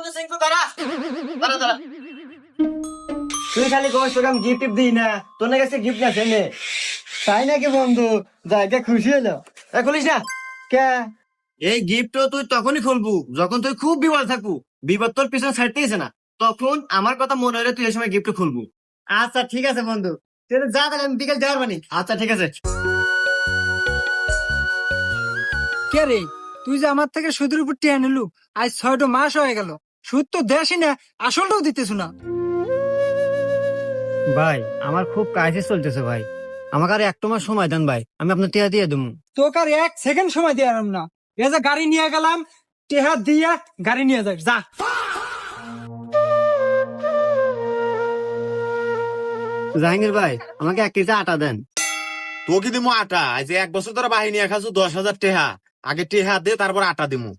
বন্ধু সিংকু দাঁড়া দাঁড়া দাঁড়া। তুই খালি কষ্ট কাম গিফট দিই না, তোর না কাছে গিফট আছে নে। তাই নাকি বন্ধু? জায়গা খুশি হলো। খুলিস না কে? এই গিফট তুই তখনই খুলবু যখন তুই খুব বিপদ থাকবু, বিপদ তোর পিছনে ছাড়তেইছে না, তখন আমার কথা মনে হলে তুই এই সময় গিফট খুলবু। আচ্ছা ঠিক আছে বন্ধু, তুই তো যা, তাহলে আমি বিকেল যাওয়ার বানি। আচ্ছা ঠিক আছে। কে রে, তুই যে আমার থেকে সুদের উপর টিয়া নিলু, আজ 6টা মাস হয়ে গেল, সুদ তো দেশই না, আসলটাও দিতেছ না। ভাই আমার খুব ক্রাইসিস চলতেছে ভাই, আমাকে আর একটু মাস সময় দেন ভাই, আমি আপনার টিয়া দিয়ে দেবো। তোকে আর 1 সেকেন্ড সময় দিয়ে আরাম না, এ যে গাড়ি নিয়ে গেলাম, টেহা দিয়া গাড়ি নিয়ে যাস যা। জাহাঙ্গীর ভাই আমাকে 1 কেজি আটা দেন। তোকে দিমু আটা, আজ 1 বছর ধরে বাহিনী খাচ্ছ 10,000 টেহা, আগে টেহা দে তারপর আটা দিমু।